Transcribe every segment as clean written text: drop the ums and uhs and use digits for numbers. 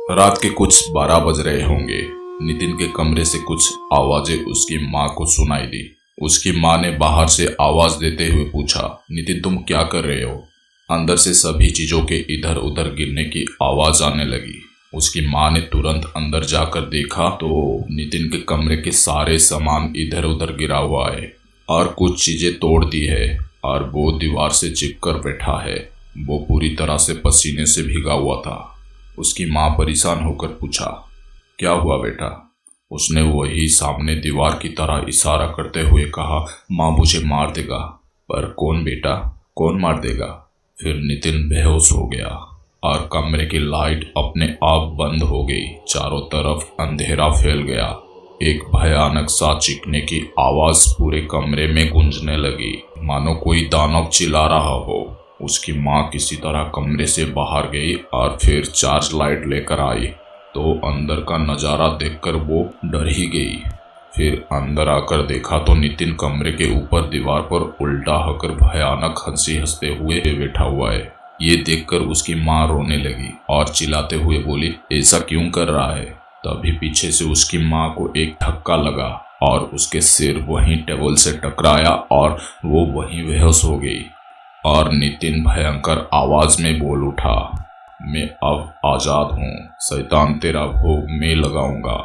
रात के कुछ 12 बज रहे होंगे। नितिन के कमरे से कुछ आवाजें उसकी माँ को सुनाई दी। उसकी माँ ने बाहर से आवाज देते हुए पूछा, नितिन तुम क्या कर रहे हो? अंदर से सभी चीजों के इधर उधर गिरने की आवाज आने लगी। उसकी माँ ने तुरंत अंदर जाकर देखा तो नितिन के कमरे के सारे सामान इधर उधर गिरा हुआ है और कुछ चीजें तोड़ दी है और वो दीवार से चिपकर बैठा है। वो पूरी तरह से पसीने से भीगा हुआ था। उसकी माँ परेशान होकर पूछा, क्या हुआ बेटा? उसने वही सामने दीवार की तरह इशारा करते हुए कहा, माँ मुझे मार देगा। पर कौन बेटा, कौन मार देगा? फिर नितिन बेहोश हो गया और कमरे की लाइट अपने आप बंद हो गई। चारों तरफ अंधेरा फैल गया। एक भयानक सा चीखने की आवाज पूरे कमरे में गूंजने लगी, मानो कोई दानव चिल्ला रहा हो। उसकी माँ किसी तरह कमरे से बाहर गई और फिर चार्ज लाइट लेकर आई तो अंदर का नज़ारा देखकर वो डर ही गई। फिर अंदर आकर देखा तो नितिन कमरे के ऊपर दीवार पर उल्टा होकर भयानक हंसी हंसते हुए बैठा हुआ है। ये देखकर उसकी माँ रोने लगी और चिल्लाते हुए बोली, ऐसा क्यों कर रहा है? तभी पीछे से उसकी माँ को एक धक्का लगा और उसके सिर वहीं टेबल से टकराया और वो वहीं बेहोश हो गई। और नितिन भयंकर आवाज में बोल उठा, मैं अब आजाद हूँ, शैतान तेरा भोग मैं लगाऊंगा।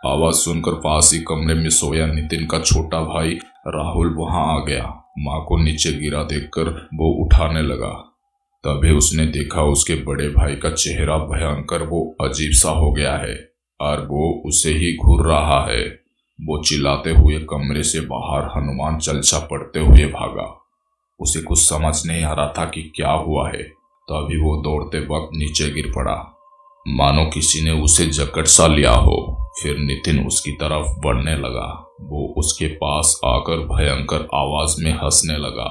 आवाज सुनकर पास ही कमरे में सोया नितिन का छोटा भाई राहुल वहां आ गया। माँ को नीचे गिरा देखकर वो उठाने लगा। तभी उसने देखा उसके बड़े भाई का चेहरा भयंकर वो अजीब सा हो गया है और वो उसे ही घूर रहा है। वो चिल्लाते हुए कमरे से बाहर हनुमान चालीसा पढ़ते हुए भागा। उसे कुछ समझ नहीं आ रहा था कि क्या हुआ है। तभी वो दौड़ते वक्त नीचे गिर पड़ा, मानो किसी ने उसे जकड़ सा लिया हो। फिर नितिन उसकी तरफ बढ़ने लगा। वो उसके पास आकर भयंकर आवाज में हंसने लगा।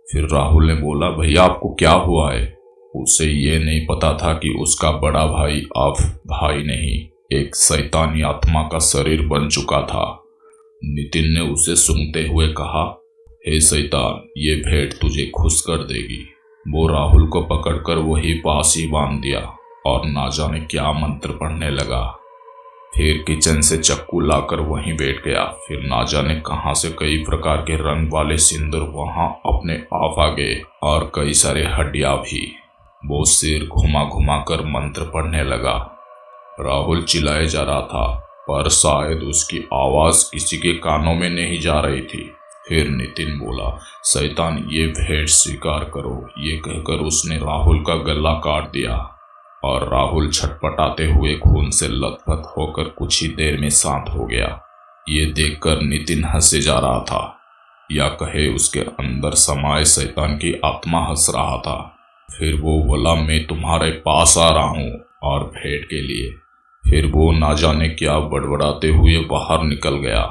फिर राहुल ने बोला, भैया आपको क्या हुआ है? उसे ये नहीं पता था कि उसका बड़ा भाई अब भाई नहीं, एक शैतानी आत्मा का शरीर बन चुका था। नितिन ने उसे सूंघते हुए कहा, हे शैतान, ये भेंट तुझे खुश कर देगी। वो राहुल को पकड़कर वही पास ही बांध दिया और ना जाने क्या मंत्र पढ़ने लगा। फिर किचन से चक्कू लाकर वहीं बैठ गया। फिर ना जाने कहां से कई प्रकार के रंग वाले सिंदूर वहां अपने आप आ गए और कई सारे हड्डियां भी। वो सिर घुमा घुमा कर मंत्र पढ़ने लगा। राहुल चिल्लाए जा रहा था पर शायद उसकी आवाज किसी के कानों में नहीं जा रही थी। फिर नितिन बोला, शैतान ये भेंट स्वीकार करो। ये कहकर उसने राहुल का गला काट दिया और राहुल छटपटाते हुए खून से लथपथ होकर कुछ ही देर में शांत हो गया। ये देखकर नितिन हंसे जा रहा था, या कहे उसके अंदर समाये शैतान की आत्मा हंस रहा था। फिर वो बोला, मैं तुम्हारे पास आ रहा हूँ और भेंट के लिए। फिर वो ना जाने क्या बड़बड़ाते हुए बाहर निकल गया।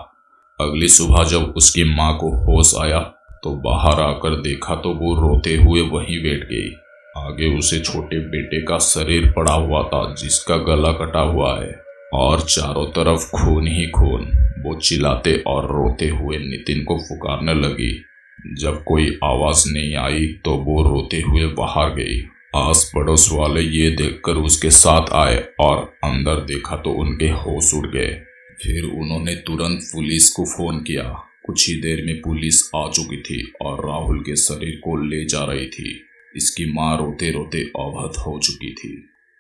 अगली सुबह जब उसकी माँ को होश आया तो बाहर आकर देखा तो वो रोते हुए वहीं बैठ गई। आगे उसे छोटे बेटे का शरीर पड़ा हुआ था जिसका गला कटा हुआ है और चारों तरफ खून ही खून। वो चिल्लाते और रोते हुए नितिन को पुकारने लगी। जब कोई आवाज नहीं आई तो वो रोते हुए बाहर गई। आस पड़ोस वाले ये देखकर उसके साथ आए और अंदर देखा तो उनके होश उड़ गए। फिर उन्होंने तुरंत पुलिस को फोन किया। कुछ ही देर में पुलिस आ चुकी थी और राहुल के शरीर को ले जा रही थी। इसकी माँ रोते रोते अवहत हो चुकी थी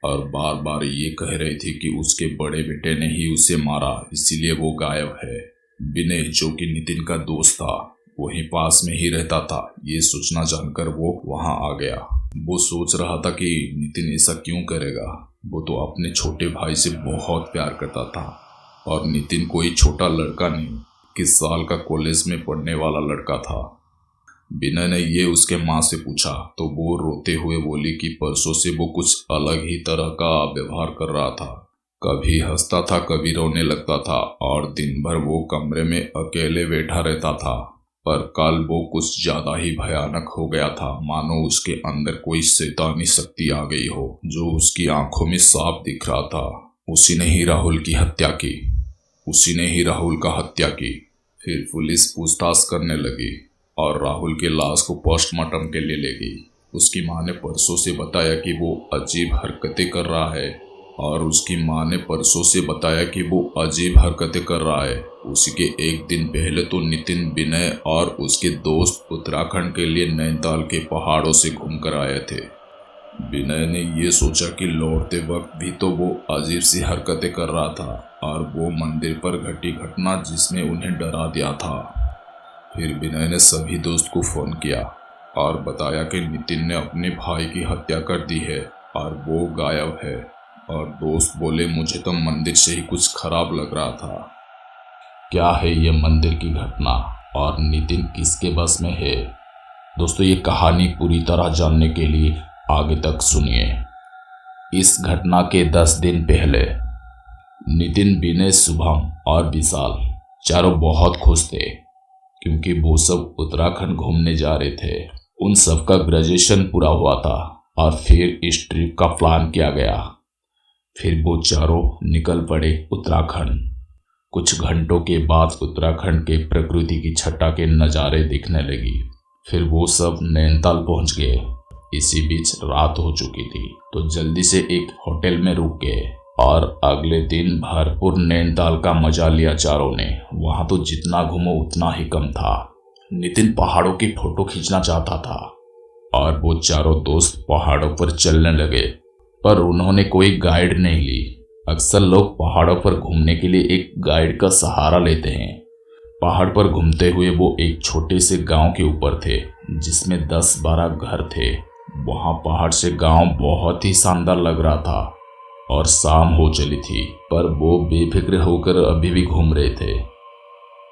और बार बार ये कह रही थी कि उसके बड़े बेटे ने ही उसे मारा, इसीलिए वो गायब है। विनय, जो कि नितिन का दोस्त था, वहीं पास में ही रहता था। ये सूचना जानकर वो वहां आ गया। वो सोच रहा था कि नितिन ऐसा क्यों करेगा। वो तो अपने छोटे भाई से बहुत प्यार करता था और नितिन कोई छोटा लड़का नहीं, 21 साल का कॉलेज में पढ़ने वाला लड़का था। विनय ने ये उसके माँ से पूछा तो वो रोते हुए बोली कि परसों से वो कुछ अलग ही तरह का व्यवहार कर रहा था। कभी हंसता था, कभी रोने लगता था और दिन भर वो कमरे में अकेले बैठा रहता था। पर कल वो कुछ ज्यादा ही भयानक हो गया था, मानो उसके अंदर कोई शैतानी शक्ति आ गई हो। जो उसकी आंखों में साफ दिख रहा था, उसी ने ही राहुल की हत्या की। उसी ने ही राहुल का हत्या की। फिर पुलिस पूछताछ करने लगी और राहुल के लाश को पोस्टमार्टम के लिए ले गई। उसकी माँ ने परसों से बताया कि वो अजीब हरकतें कर रहा है और उसकी माँ ने परसों से बताया कि वो अजीब हरकतें कर रहा है। उसी के एक दिन पहले तो नितिन, विनय और उसके दोस्त उत्तराखंड के लिए नैनीताल के पहाड़ों से घूमकर आए थे। विनय ने ये सोचा कि लौटते वक्त भी तो वो अजीब सी हरकतें कर रहा था और वो मंदिर पर घटी घटना जिसने उन्हें डरा दिया था। फिर विनय ने सभी दोस्त को फोन किया और बताया कि नितिन ने अपने भाई की हत्या कर दी है और वो गायब है। और दोस्त बोले, मुझे तो मंदिर से ही कुछ खराब लग रहा था। क्या है ये मंदिर की घटना और नितिन किसके बस में है? दोस्तों, ये कहानी पूरी तरह जानने के लिए आगे तक सुनिए। इस घटना के 10 दिन पहले नितिन, विनय, शुभम और विशाल चारों बहुत खुश थे क्योंकि वो सब उत्तराखंड घूमने जा रहे थे। उन सबका ग्रेजुएशन पूरा हुआ था और फिर इस ट्रिप का प्लान किया गया। फिर वो चारों निकल पड़े उत्तराखंड। कुछ घंटों के बाद उत्तराखंड के प्रकृति की छटा के नज़ारे दिखने लगी। फिर वो सब नैनीताल पहुंच गए। इसी बीच रात हो चुकी थी तो जल्दी से एक होटल में रुक गए और अगले दिन भरपूर नैनीताल का मजा लिया चारों ने। वहां तो जितना घूमो उतना ही कम था। नितिन पहाड़ों की फोटो खींचना चाहता था और वो चारों दोस्त पहाड़ों पर चलने लगे, पर उन्होंने कोई गाइड नहीं ली। अक्सर लोग पहाड़ों पर घूमने के लिए एक गाइड का सहारा लेते हैं। पहाड़ पर घूमते हुए वो एक छोटे से गांव के ऊपर थे जिसमें 10-12 घर थे। वहां पहाड़ से गांव बहुत ही शानदार लग रहा था और शाम हो चली थी, पर वो बेफिक्र होकर अभी भी घूम रहे थे।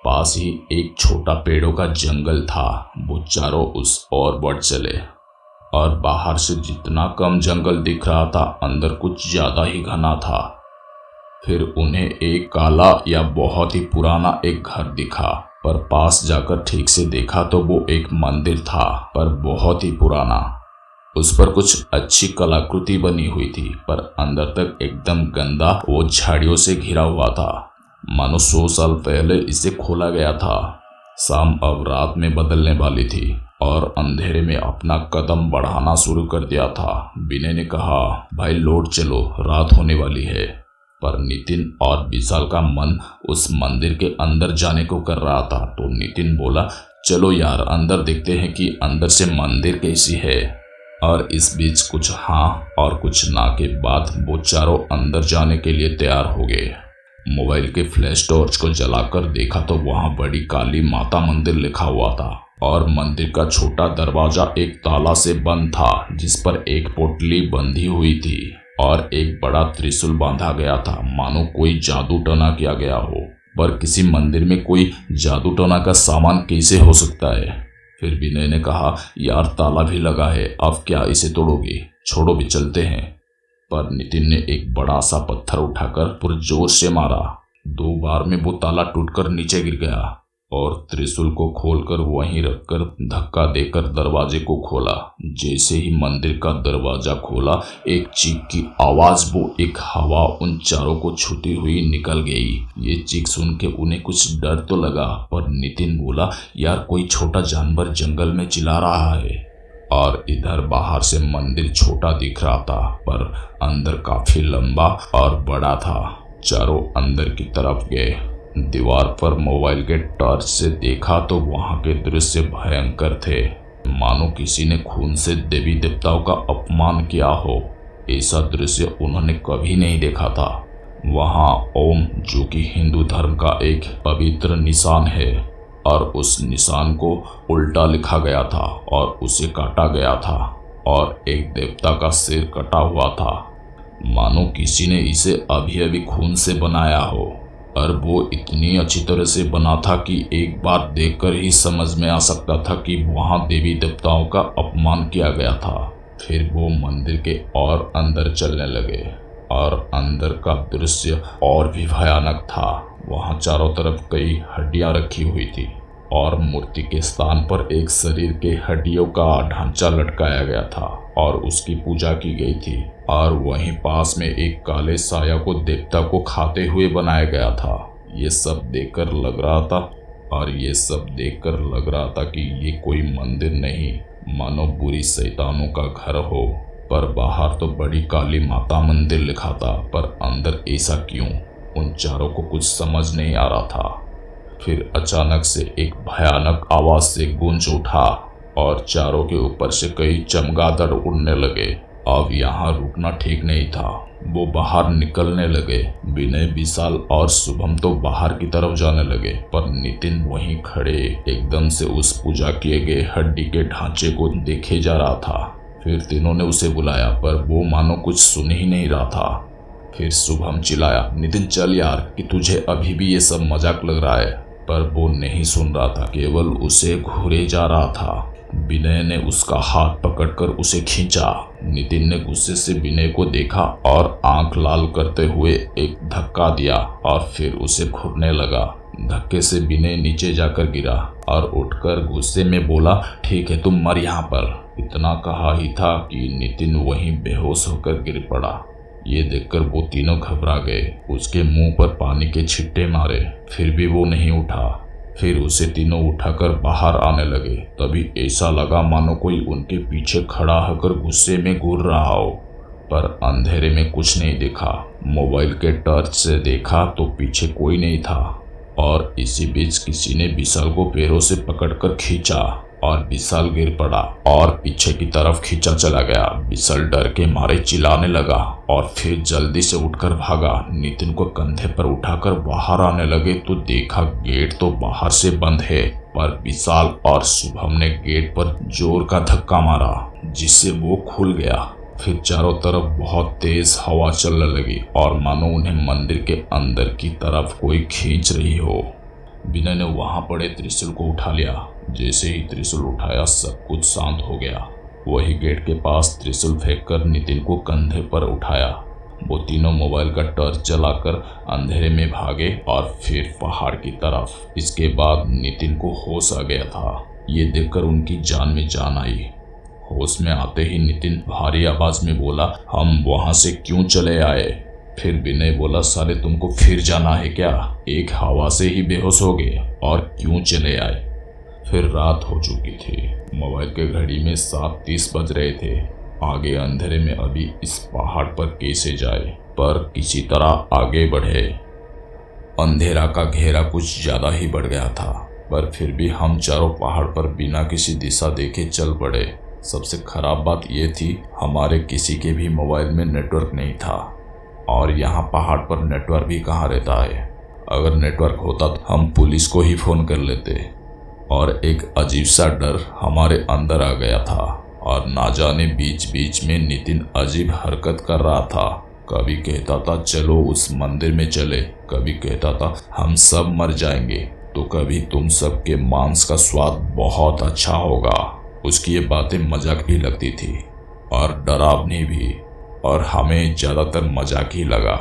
पास ही एक छोटा पेड़ों का जंगल था। वो चारों उस ओर बढ़ चले और बाहर से जितना कम जंगल दिख रहा था, अंदर कुछ ज्यादा ही घना था। फिर उन्हें एक काला या बहुत ही पुराना एक घर दिखा, पर पास जाकर ठीक से देखा तो वो एक मंदिर था, पर बहुत ही पुराना। उस पर कुछ अच्छी कलाकृति बनी हुई थी, पर अंदर तक एकदम गंदा वो झाड़ियों से घिरा हुआ था, मानो 100 साल पहले इसे खोला गया था। शाम अब रात में बदलने वाली थी और अंधेरे में अपना कदम बढ़ाना शुरू कर दिया था। विनय ने कहा, भाई लौट चलो, रात होने वाली है। पर नितिन और विशाल का मन उस मंदिर के अंदर जाने को कर रहा था, तो नितिन बोला, चलो यार अंदर देखते हैं कि अंदर से मंदिर कैसी है। और इस बीच कुछ हाँ और कुछ ना के बाद वो चारों अंदर जाने के लिए तैयार हो गए। मोबाइल के फ्लैश टॉर्च को जलाकर देखा तो वहां बड़ी काली माता मंदिर लिखा हुआ था और मंदिर का छोटा दरवाजा एक ताला से बंद था जिस पर एक पोटली बंधी हुई थी और एक बड़ा त्रिशूल बांधा गया था, मानो कोई जादू टोना किया गया हो। पर किसी मंदिर में कोई जादू टोना का सामान कैसे हो सकता है? फिर विनय ने कहा, यार ताला भी लगा है, अब क्या इसे तोड़ोगे? छोड़ो भी, चलते हैं। पर नितिन ने एक बड़ा सा पत्थर उठाकर पुरजोर से मारा। 2 बार में वो ताला टूटकर नीचे गिर गया और त्रिशूल को खोलकर वहीं रखकर धक्का देकर दरवाजे को खोला। जैसे ही मंदिर का दरवाजा खोला, एक चीख की आवाज, वो एक हवा उन चारों को छूती हुई निकल गई। ये चीख सुन के उन्हें कुछ डर तो लगा, पर नितिन बोला, यार कोई छोटा जानवर जंगल में चिल्ला रहा है। और इधर बाहर से मंदिर छोटा दिख रहा था, पर अंदर काफी लंबा और बड़ा था। चारों अंदर की तरफ गए। दीवार पर मोबाइल के टॉर्च से देखा तो वहां के दृश्य भयंकर थे, मानो किसी ने खून से देवी देवताओं का अपमान किया हो। ऐसा दृश्य उन्होंने कभी नहीं देखा था। वहां ओम, जो कि हिंदू धर्म का एक पवित्र निशान है, और उस निशान को उल्टा लिखा गया था और उसे काटा गया था, और एक देवता का सिर कटा हुआ था, मानो किसी ने इसे अभी अभी खून से बनाया हो। और वो इतनी अच्छी तरह से बना था कि एक बार देखकर ही समझ में आ सकता था कि वहां देवी देवताओं का अपमान किया गया था। फिर वो मंदिर के और अंदर चलने लगे और अंदर का दृश्य और भी भयानक था। वहां चारों तरफ कई हड्डियां रखी हुई थी और मूर्ति के स्थान पर एक शरीर के हड्डियों का ढांचा लटकाया गया था और उसकी पूजा की गई थी। और वहीं पास में एक काले साया को देवता को खाते हुए बनाया गया था। ये सब देखकर लग रहा था कि ये कोई मंदिर नहीं, मानो बुरी शैतानों का घर हो। पर बाहर तो बड़ी काली माता मंदिर लिखा था, पर अंदर ऐसा क्यों? उन चारों को कुछ समझ नहीं आ रहा था। फिर अचानक से एक भयानक आवाज से गूंज उठा और चारों के ऊपर से कई चमगादड़ उड़ने लगे। अब यहाँ रुकना ठीक नहीं था, वो बाहर निकलने लगे। विनय, विशाल और शुभम तो बाहर की तरफ जाने लगे, पर नितिन वहीं खड़े एकदम से उस पूजा किए गए हड्डी के ढांचे को देखे जा रहा था। फिर तीनों ने उसे बुलाया, पर वो मानो कुछ सुन ही नहीं रहा था। फिर शुभम चिल्लाया, नितिन चल यार, कि तुझे अभी भी ये सब मजाक लग रहा है। पर वो नहीं सुन रहा था, केवल उसे घूरे जा रहा था। विनय ने उसका हाथ पकड़कर उसे खींचा। नितिन ने गुस्से से विनय को देखा और आंख लाल करते हुए एक धक्का दिया और फिर उसे घूरने लगा। धक्के से विनय नीचे जाकर गिरा और उठकर गुस्से में बोला, ठीक है तुम मर यहाँ पर। इतना कहा ही था कि नितिन वहीं बेहोश होकर गिर पड़ा। ये देखकर वो तीनों घबरा गए। उसके मुंह पर पानी के छिट्टे मारे, फिर भी वो नहीं उठा। फिर उसे तीनों उठाकर बाहर आने लगे। तभी ऐसा लगा मानो कोई उनके पीछे खड़ा होकर गुस्से में घूर रहा हो, पर अंधेरे में कुछ नहीं दिखा। मोबाइल के टॉर्च से देखा तो पीछे कोई नहीं था और इसी बीच किसी ने विशाल को पैरों से पकड़कर खींचा और विशाल गिर पड़ा और पीछे की तरफ खींचा चला गया। विशाल डर के मारे चिल्लाने लगा और फिर जल्दी से उठकर भागा। नितिन को कंधे पर उठाकर बाहर आने लगे तो देखा गेट तो बाहर से बंद है, पर विशाल और शुभम ने गेट पर जोर का धक्का मारा जिससे वो खुल गया। फिर चारों तरफ बहुत तेज हवा चलने लगी और मानो उन्हें मंदिर के अंदर की तरफ कोई खींच रही हो। विनय ने वहां पड़े त्रिशूल को उठा लिया। जैसे ही त्रिशूल उठाया सब कुछ शांत हो गया। वही गेट के पास त्रिशूल फेंककर नितिन को कंधे पर उठाया। वो तीनों मोबाइल का टॉर्च जलाकर अंधेरे में भागे और फिर पहाड़ की तरफ। इसके बाद नितिन को होश आ गया था। ये देखकर उनकी जान में जान आई। होश में आते ही नितिन भारी आवाज में बोला, हम वहां से क्यों चले आए? फिर विनय बोला, साले तुमको फिर जाना है क्या? एक हवा से ही बेहोश हो गए और क्यों चले आए? फिर रात हो चुकी थी। मोबाइल के घड़ी में 7:30 बज रहे थे। आगे अंधेरे में अभी इस पहाड़ पर कैसे जाए, पर किसी तरह आगे बढ़े। अंधेरा का घेरा कुछ ज्यादा ही बढ़ गया था, पर फिर भी हम चारों पहाड़ पर बिना किसी दिशा देखे चल पड़े। सबसे खराब बात यह थी, हमारे किसी के भी मोबाइल में नेटवर्क नहीं था और यहाँ पहाड़ पर नेटवर्क भी कहाँ रहता है। अगर नेटवर्क होता तो हम पुलिस को ही फोन कर लेते। और एक अजीब सा डर हमारे अंदर आ गया था और ना जाने बीच बीच में नितिन अजीब हरकत कर रहा था। कभी कहता था चलो उस मंदिर में चले, कभी कहता था हम सब मर जाएंगे, तो कभी तुम सब के मांस का स्वाद बहुत अच्छा होगा। उसकी ये बातें मजाक भी लगती थी और डरावनी भी, और हमें ज्यादातर मजाक ही लगा।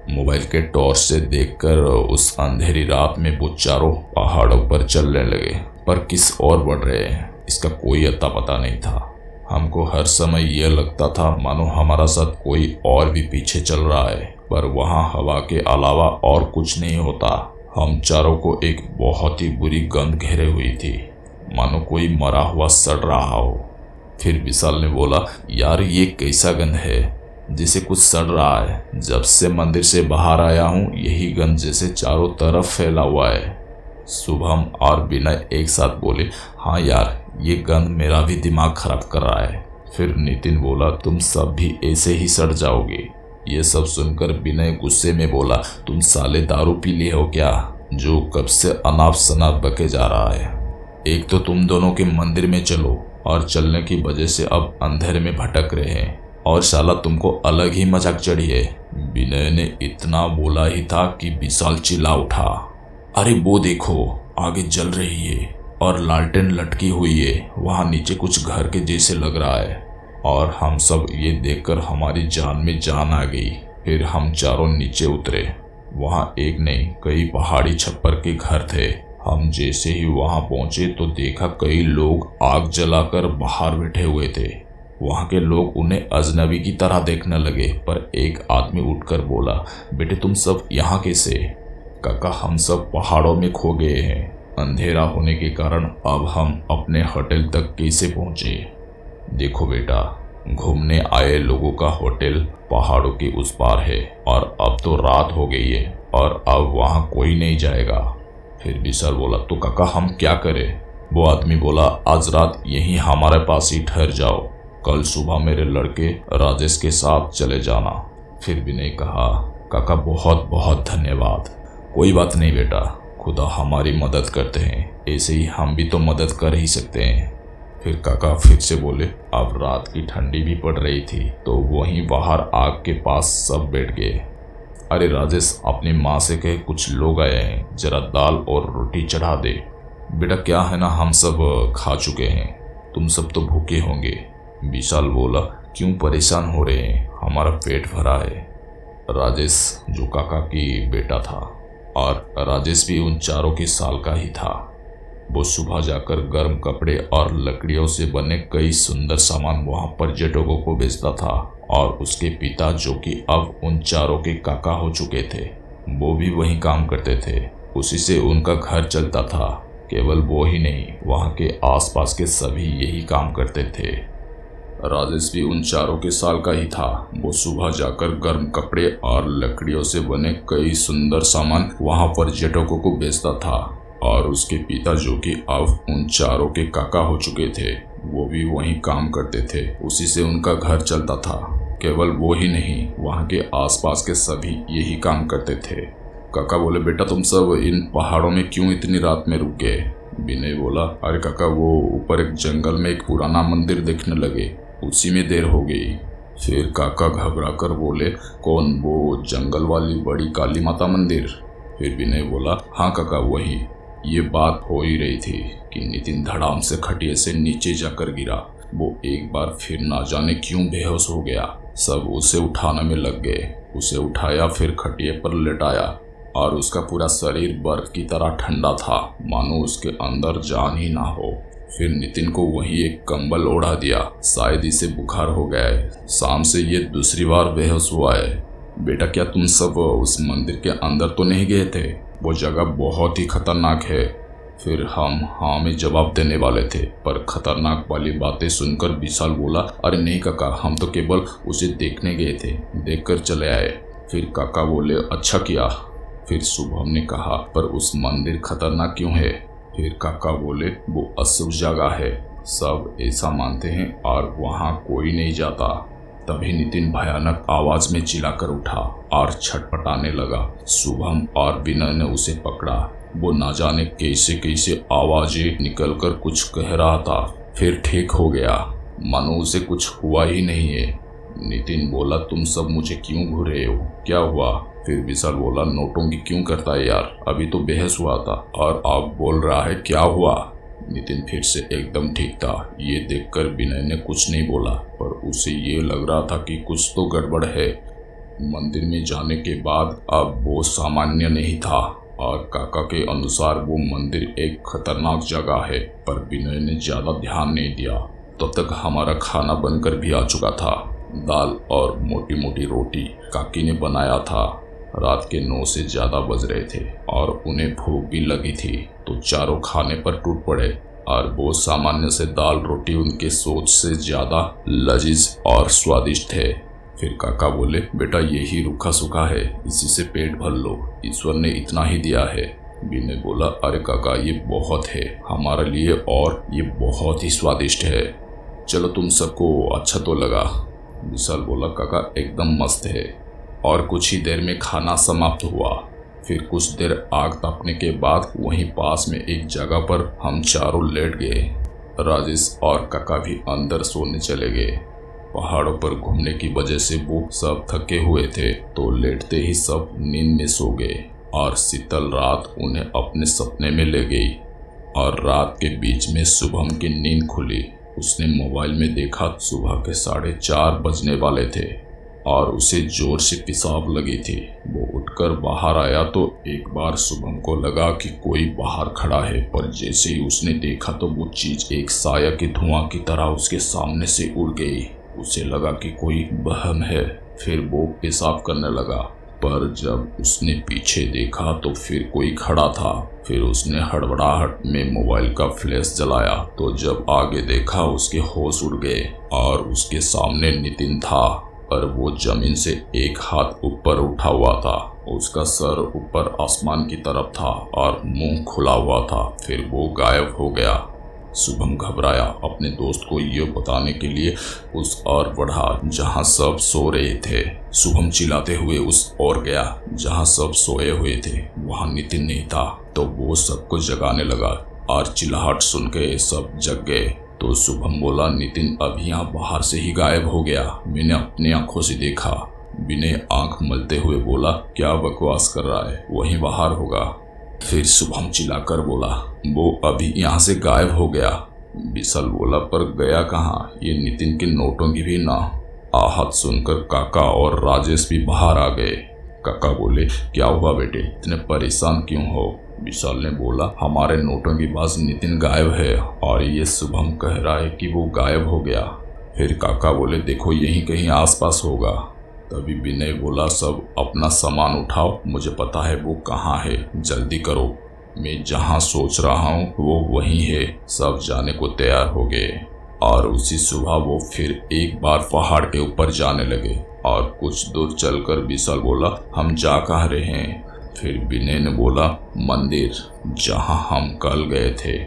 मोबाइल के टॉर्च से देखकर उस अंधेरी रात में वो चारों पहाड़ों पर चलने लगे, पर किस ओर बढ़ रहे हैं इसका कोई अता पता नहीं था। हमको हर समय यह लगता था मानो हमारा साथ कोई और भी पीछे चल रहा है, पर वहाँ हवा के अलावा और कुछ नहीं होता। हम चारों को एक बहुत ही बुरी गंध घेरे हुई थी, मानो कोई मरा हुआ सड़ रहा हो। फिर विशाल ने बोला, यार ये कैसा गंध है, जैसे कुछ सड़ रहा है। जब से मंदिर से बाहर आया हूँ यही गंध जैसे चारों तरफ फैला हुआ है। शुभम और विनय एक साथ बोले, हाँ यार ये गंध मेरा भी दिमाग खराब कर रहा है। फिर नितिन बोला, तुम सब भी ऐसे ही सड़ जाओगे। ये सब सुनकर विनय गुस्से में बोला, तुम साले दारू पी लिए हो क्या, जो कब से अनाप शनाप बके जा रहा है। एक तो तुम दोनों के मंदिर में चलो और चलने की वजह से अब अंधेरे में भटक रहे हैं, और साला तुमको अलग ही मजाक चढ़ी है। विनय ने इतना बोला ही था कि विशाल चिल्ला उठा, अरे वो देखो आगे जल रही है और लालटेन लटकी हुई है, वहां नीचे कुछ घर के जैसे लग रहा है। और हम सब ये देखकर हमारी जान में जान आ गई। फिर हम चारों नीचे उतरे। वहां एक नहीं कई पहाड़ी छप्पर के घर थे। हम जैसे ही वहां पहुंचे तो देखा कई लोग आग जलाकर बाहर बैठे हुए थे। वहां के लोग उन्हें अजनबी की तरह देखने लगे, पर एक आदमी उठकर बोला, बेटे तुम सब यहाँ कैसे? काका हम सब पहाड़ों में खो गए हैं, अंधेरा होने के कारण अब हम अपने होटल तक कैसे पहुंचे? देखो बेटा, घूमने आए लोगों का होटल पहाड़ों के उस पार है और अब तो रात हो गई है और अब वहाँ कोई नहीं जाएगा। फिर विशाल बोला, तो काका हम क्या करें? वो आदमी बोला, आज रात यहीं हमारे पास ही ठहर जाओ, कल सुबह मेरे लड़के राजेश के साथ चले जाना। फिर विनय कहा, काका बहुत बहुत धन्यवाद। कोई बात नहीं बेटा, खुदा हमारी मदद करते हैं, ऐसे ही हम भी तो मदद कर ही सकते हैं। फिर काका फिर से बोले, अब रात की ठंडी भी पड़ रही थी तो वहीं बाहर आग के पास सब बैठ गए। अरे राजेश, अपनी माँ से कहे कुछ लोग आए हैं, जरा दाल और रोटी चढ़ा दे। बेटा क्या है ना, हम सब खा चुके हैं, तुम सब तो भूखे होंगे। विशाल बोला, क्यों परेशान हो रहे हैं, हमारा पेट भरा है। राजेश जो काका की बेटा था और राजेश भी उन चारों के साल का ही था। वो सुबह जाकर गर्म कपड़े और लकड़ियों से बने कई सुंदर सामान वहां पर्यटकों को बेचता था और उसके पिता जो कि अब उन चारों के काका हो चुके थे, वो भी वहीं काम करते थे। उसी से उनका घर चलता था। केवल वो ही नहीं, वहां के आसपास के सभी यही काम करते थे। राजेश भी उन चारों के साल का ही था। वो सुबह जाकर गर्म कपड़े और लकड़ियों से बने कई सुंदर सामान वहां पर्यटकों को बेचता था और उसके पिता जो कि अब उन चारों के काका हो चुके थे, वो भी वहीं काम करते थे। उसी से उनका घर चलता था। केवल वो ही नहीं, वहां के आसपास के सभी यही काम करते थे। काका बोले, बेटा तुम सब इन पहाड़ों में क्यों इतनी रात में रुक गए? विनय बोला, अरे काका वो ऊपर एक जंगल में एक पुराना मंदिर देखने लगे, उसी में देर हो गई। फिर काका घबरा कर बोले, कौन, वो जंगल वाली बड़ी काली माता मंदिर? फिर विनय बोला, हाँ काका वही। ये बात हो ही रही थी कि नितिन धड़ाम से खटिया से नीचे जाकर गिरा। वो एक बार फिर ना जाने क्यों बेहोश हो गया। सब उसे उठाने में लग गए। उसे उठाया, फिर खटिए पर लेटाया और उसका पूरा शरीर बर्फ की तरह ठंडा था, मानो उसके अंदर जान ही ना हो। फिर नितिन को वहीं एक कंबल ओढ़ा दिया, शायद इसे बुखार हो गया है। शाम से ये दूसरी बार बेहोश हुआ है। बेटा क्या तुम सब उस मंदिर के अंदर तो नहीं गए थे? वो जगह बहुत ही खतरनाक है। फिर हम हाँ में जवाब देने वाले थे, पर खतरनाक वाली बातें सुनकर विशाल बोला, अरे नहीं काका, हम तो केवल उसे देखने गए थे, देखकर चले आए। फिर काका बोले, अच्छा किया। फिर शुभम ने कहा, पर उस मंदिर खतरनाक क्यों है? फिर काका बोले, वो अशुभ जगह है, सब ऐसा मानते हैं और वहाँ कोई नहीं जाता। तभी नितिन भयानक आवाज में चिल्लाकर उठा और छटपटाने लगा। शुभम और विनय ने उसे पकड़ा। वो ना जाने कैसे कैसे आवाजें निकलकर कुछ कह रहा था, फिर ठीक हो गया, मानो उसे कुछ हुआ ही नहीं है। नितिन बोला, तुम सब मुझे क्यों घूर रहे हो, क्या हुआ? फिर विशाल बोला, नोटों की क्यों करता है यार, अभी तो बेहोश हुआ था और अब बोल रहा है क्या हुआ? नितिन फिर से एकदम ठीक था। ये देखकर विनय ने कुछ नहीं बोला, पर उसे ये लग रहा था कि कुछ तो गड़बड़ है। मंदिर में जाने के बाद अब वो सामान्य नहीं था और काका के अनुसार वो मंदिर एक खतरनाक जगह है, पर विनय ने ज्यादा ध्यान नहीं दिया। तब तक हमारा खाना बनकर भी आ चुका था। दाल और मोटी मोटी रोटी काकी ने बनाया था। रात के 9 से ज्यादा बज रहे थे और उन्हें भूख भी लगी थी, तो चारों खाने पर टूट पड़े और वो सामान्य से दाल रोटी उनके सोच से ज्यादा लजीज और स्वादिष्ट थे। फिर काका बोले, बेटा यही रूखा सूखा है, इसी से पेट भर लो, ईश्वर ने इतना ही दिया है। विनय बोला, अरे काका ये बहुत है हमारे लिए और ये बहुत ही स्वादिष्ट है, चलो तुम सबको अच्छा तो लगा। विशाल बोला, काका एकदम मस्त है। और कुछ ही देर में खाना समाप्त हुआ। फिर कुछ देर आग तापने के बाद वहीं पास में एक जगह पर हम चारों लेट गए। राजेश और काका भी अंदर सोने चले गए। पहाड़ों पर घूमने की वजह से वो सब थके हुए थे, तो लेटते ही सब नींद में सो गए और शीतल रात उन्हें अपने सपने में ले गई। और रात के बीच में शुभम की नींद खुली। उसने मोबाइल में देखा सुबह के 4:30 बजने वाले थे और उसे जोर से पेशाब लगी थी। वो उठकर बाहर आया तो एक बार शुभम को लगा कि कोई बाहर खड़ा है, पर जैसे ही उसने देखा तो वो चीज एक साया के धुआं की तरह उसके सामने से उड़ गई। उसे लगा कि कोई बहम है। फिर वो पेशाब करने लगा। पर जब उसने पीछे देखा तो फिर कोई खड़ा था। फिर उसने हड़बड़ाहट में मोबाइल का फ्लैश जलाया तो जब आगे देखा उसके होश उड़ गए और उसके सामने नितिन था, पर वो जमीन से एक हाथ ऊपर उठा हुआ था। उसका सर ऊपर आसमान की तरफ था और मुंह खुला हुआ था। फिर वो गायब हो गया। शुभम घबराया, अपने दोस्त को ये बताने के लिए उस ओर बढ़ा जहां सब सो रहे थे। शुभम चिल्लाते हुए उस ओर गया जहां सब सोए हुए थे। वहां नितिन नहीं था तो वो सबको जगाने लगा और चिल्लाहट सुन के सब जग गए। तो शुभम बोला, नितिन अभी यहाँ बाहर से ही गायब हो गया, मैंने अपनी आंखों से देखा। विनय आंख मलते हुए बोला, क्या बकवास कर रहा है, वहीं बाहर होगा। फिर शुभम चिल्लाकर बोला, वो अभी यहाँ से गायब हो गया। विशाल बोला, पर गया कहाँ, ये नितिन के नोटों की भी ना। आहत सुनकर काका और राजेश भी बाहर आ गए। काका बोले, क्या हुआ बेटे, इतने परेशान क्यों हो? विशाल ने बोला, हमारे नोटों की बाज नितिन गायब है और ये शुभम कह रहा है कि वो गायब हो गया। फिर काका बोले, देखो यहीं कहीं आसपास होगा। तभी विनय बोला, सब अपना सामान उठाओ, मुझे पता है वो कहाँ है, जल्दी करो। मैं जहाँ सोच रहा हूँ वो वहीं है। सब जाने को तैयार हो गए और उसी सुबह वो फिर एक बार पहाड़ के ऊपर जाने लगे। और कुछ दूर चलकर विशाल बोला, हम जा कहाँ रहे हैं? फिर विनय ने बोला, मंदिर जहाँ हम कल गए थे।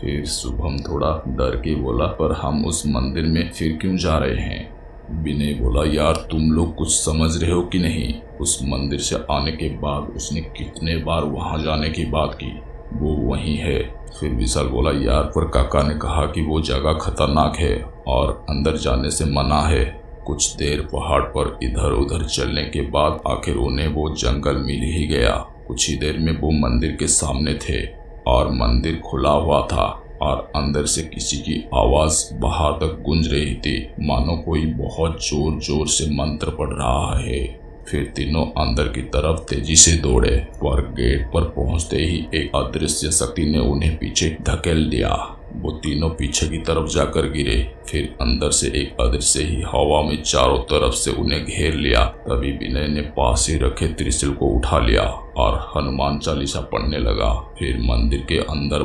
फिर शुभम थोड़ा डर के बोला, पर हम उस मंदिर में फिर क्यों जा रहे हैं? विनय बोला, यार तुम लोग कुछ समझ रहे हो कि नहीं? उस मंदिर से आने के बाद उसने कितने बार वहां जाने की बात की, वो वहीं है। फिर विशाल बोला, यार पर काका ने कहा कि वो जगह खतरनाक है और अंदर जाने से मना है। कुछ देर पहाड़ पर इधर उधर चलने के बाद आखिर उन्हें वो जंगल मिल ही गया। कुछ ही देर में वो मंदिर के सामने थे और मंदिर खुला हुआ था और अंदर से किसी की आवाज बाहर तक गूंज रही थी, मानो कोई बहुत जोर जोर से मंत्र पढ़ रहा है। फिर तीनों अंदर की तरफ तेजी से दौड़े, पर गेट पर पहुंचते ही एक अदृश्य शक्ति ने उन्हें पीछे धकेल दिया। वो तीनों पीछे की तरफ जाकर गिरे। फिर अंदर से एक अदृश्य ही हवा में चारों तरफ से उन्हें घेर लिया। तभी विनय ने पास ही रखे त्रिशूल को उठा लिया और हनुमान चालीसा पढ़ने लगा। फिर मंदिर के अंदर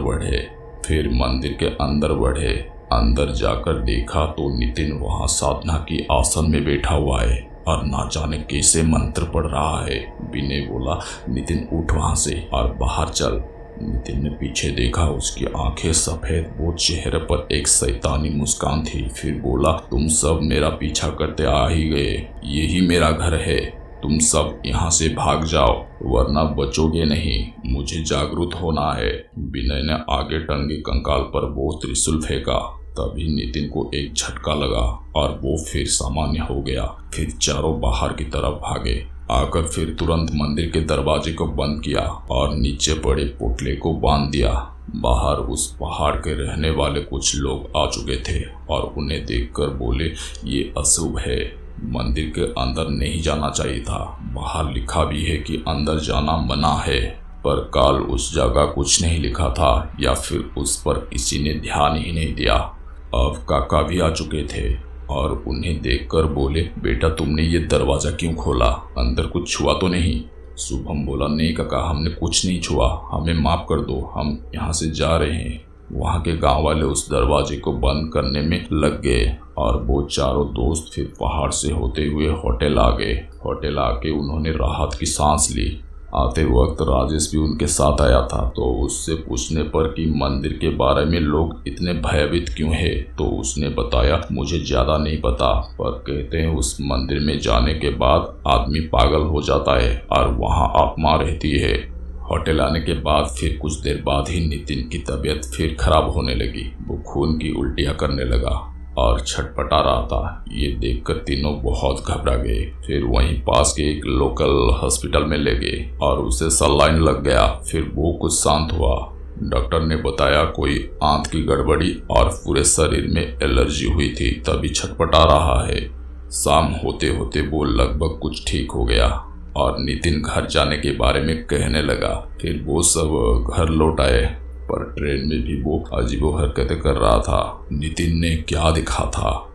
बढ़े। अंदर जाकर देखा तो नितिन वहां साधना की आसन में बैठा हुआ है और ना जाने कैसे मंत्र पढ़ रहा है। विनय बोला, नितिन उठ वहां से और बाहर चल। नितिन ने पीछे देखा, उसकी आंखें सफेद, वो चेहरे पर एक शैतानी मुस्कान थी। फिर बोला, तुम सब मेरा पीछा करते आ ही गए, यही मेरा घर है, तुम सब यहाँ से भाग जाओ वरना बचोगे नहीं, मुझे जागरूक होना है। विनय ने आगे टंगे कंकाल पर वो त्रिशूल फेंका। तभी नितिन को एक झटका लगा और वो फिर सामान्य हो गया। फिर चारों बाहर की तरफ भागे। आकर फिर तुरंत मंदिर के दरवाजे को बंद किया और नीचे पड़े पोटले को बांध दिया। बाहर उस पहाड़ के रहने वाले कुछ लोग आ चुके थे और उन्हें देखकर बोले, ये अशुभ है, मंदिर के अंदर नहीं जाना चाहिए था। बाहर लिखा भी है कि अंदर जाना मना है, पर कल उस जगह कुछ नहीं लिखा था या फिर उस पर किसी ने ध्यान ही नहीं दिया। अब काका भी आ चुके थे और उन्हें देखकर बोले, बेटा तुमने ये दरवाजा क्यों खोला, अंदर कुछ छुआ तो नहीं? शुभम बोला, नहीं काका, हमने कुछ नहीं छुआ, हमें माफ कर दो, हम यहाँ से जा रहे हैं। वहाँ के गांव वाले उस दरवाजे को बंद करने में लग गए और वो चारों दोस्त फिर पहाड़ से होते हुए होटल आ गए। होटल आके उन्होंने राहत की सांस ली। आते वक्त राजेश भी उनके साथ आया था, तो उससे पूछने पर कि मंदिर के बारे में लोग इतने भयभीत क्यों है, तो उसने बताया, मुझे ज्यादा नहीं पता, पर कहते हैं उस मंदिर में जाने के बाद आदमी पागल हो जाता है और वहाँ आत्मा रहती है। होटल आने के बाद फिर कुछ देर बाद ही नितिन की तबीयत फिर खराब होने लगी। वो खून की उल्टियाँ करने लगा और छटपटा रहा था। ये देखकर तीनों बहुत घबरा गए। फिर वहीं पास के एक लोकल हॉस्पिटल में ले गए और उसे सलाइन लग गया। फिर वो कुछ शांत हुआ। डॉक्टर ने बताया कोई आंत की गड़बड़ी और पूरे शरीर में एलर्जी हुई थी, तभी छटपटा रहा है। शाम होते होते वो लगभग कुछ ठीक हो गया और नितिन घर जाने के बारे में कहने लगा। फिर वो सब घर लौट आए, पर ट्रेन में भी वो अजीबो हरकतें कर रहा था। नितिन ने क्या देखा था?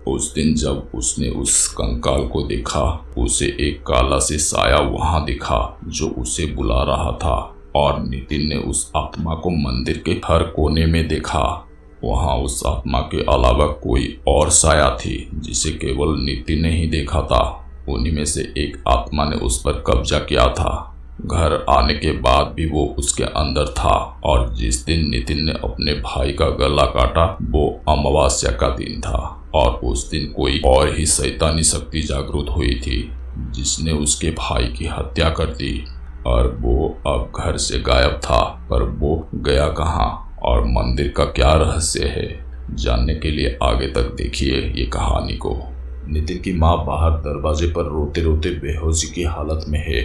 उस दिन जब उसने उस कंकाल को देखा, उसे एक काला से साया वहां दिखा जो उसे बुला रहा था और नितिन ने उस आत्मा को मंदिर के हर कोने में देखा। वहां उस आत्मा के अलावा कोई और साया थी जिसे केवल नितिन ने ही देखा था। उन्हीं में से एक आत्मा ने उस पर कब्जा किया था। घर आने के बाद भी वो उसके अंदर था और जिस दिन नितिन ने अपने भाई का गला काटा वो अमावस्या का दिन था और उस दिन कोई और ही शैतानी शक्ति जागृत हुई थी जिसने उसके भाई की हत्या कर दी और वो अब घर से गायब था। पर वो गया कहाँ और मंदिर का क्या रहस्य है, जानने के लिए आगे तक देखिए ये कहानी को। नितिन की माँ बाहर दरवाजे पर रोते रोते बेहोशी की हालत में है।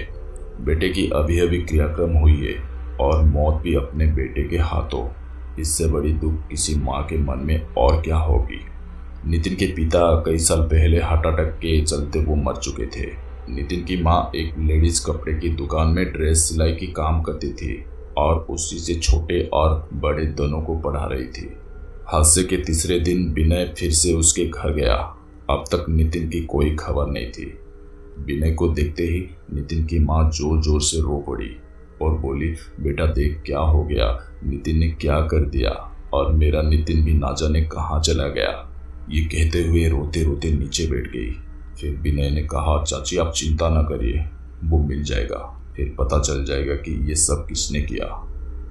बेटे की अभी अभी क्रियाक्रम हुई है और मौत भी अपने बेटे के हाथों। इससे बड़ी दुख किसी माँ के मन में और क्या होगी। नितिन के पिता कई साल पहले हार्ट अटैक के चलते वो मर चुके थे। नितिन की माँ एक लेडीज कपड़े की दुकान में ड्रेस सिलाई की काम करती थी और उसी से छोटे और बड़े दोनों को पढ़ा रही थी। हादसे के तीसरे दिन विनय फिर से उसके घर गया। अब तक नितिन की कोई खबर नहीं थी। विनय को देखते ही नितिन की माँ जोर जोर से रो पड़ी और बोली, बेटा देख क्या हो गया, नितिन ने क्या कर दिया और मेरा नितिन भी ना जाने कहाँ चला गया। ये कहते हुए रोते रोते नीचे बैठ गई। फिर विनय ने कहा, चाची आप चिंता ना करिए, वो मिल जाएगा, फिर पता चल जाएगा कि ये सब किसने किया।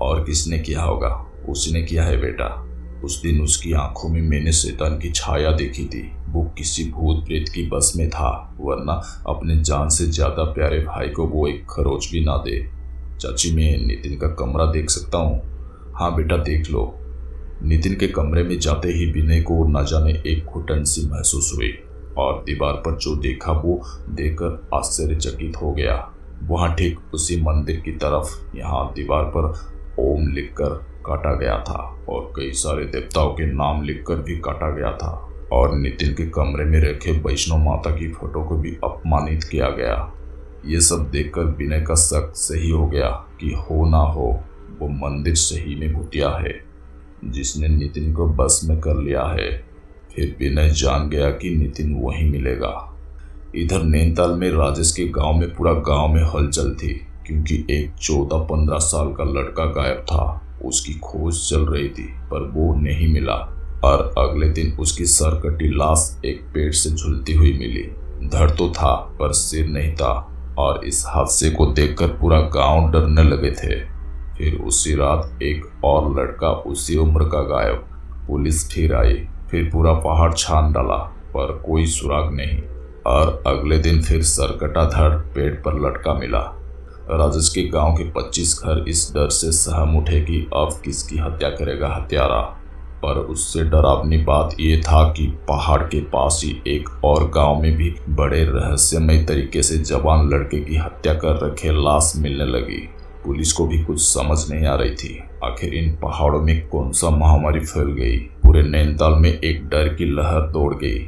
और किसने किया होगा, उसने किया है बेटा। उस दिन उसकी आंखों में मैंने शैतान की छाया देखी थी। वो किसी भूत प्रेत की बस में था, वरना अपने जान से ज्यादा प्यारे भाई को वो एक खरोच भी ना दे। चाची मैं नितिन का कमरा देख सकता हूँ? हाँ बेटा देख लो। नितिन के कमरे में जाते ही विनय को न जाने एक घुटन सी महसूस हुई और दीवार पर जो देखा वो देखकर आश्चर्यचकित हो गया। वहां ठीक उसी मंदिर की तरफ यहाँ दीवार पर ओम लिखकर काटा गया था और कई सारे देवताओं के नाम लिखकर भी काटा गया था और नितिन के कमरे में रखे वैष्णो माता की फोटो को भी अपमानित किया गया। ये सब देखकर विनय का शक सही हो गया कि हो ना हो वो मंदिर सही में भूतिया है जिसने नितिन को बस में कर लिया है। फिर विनय जान गया कि नितिन वहीं मिलेगा। इधर नैनीताल में राजेश के गांव में पूरा गांव में हलचल थी क्योंकि एक 14-15 साल का लड़का गायब था। उसकी खोज चल रही थी पर वो नहीं मिला और अगले दिन उसकी सरकटी लाश एक पेड़ से झूलती हुई मिली। धड़ तो था पर सिर नहीं था और इस हादसे को देखकर पूरा गांव डरने लगे थे। फिर उसी रात एक और लड़का उसी उम्र का गायब। पुलिस फिर आई, फिर पूरा पहाड़ छान डाला पर कोई सुराग नहीं और अगले दिन फिर सरकटा धड़ पेड़ पर लटका मिला। राजेश के गांव के 25 घर इस डर से सहम उठे कि अब किसकी हत्या करेगा हत्यारा। पर उससे डरावनी बात यह था कि पहाड़ के पास ही एक और गांव में भी बड़े रहस्यमय तरीके से जवान लड़के की हत्या कर रखे लाश मिलने लगी। पुलिस को भी कुछ समझ नहीं आ रही थी आखिर इन पहाड़ों में कौन सा महामारी फैल गई। पूरे नैनीताल में एक डर की लहर दौड़ गई।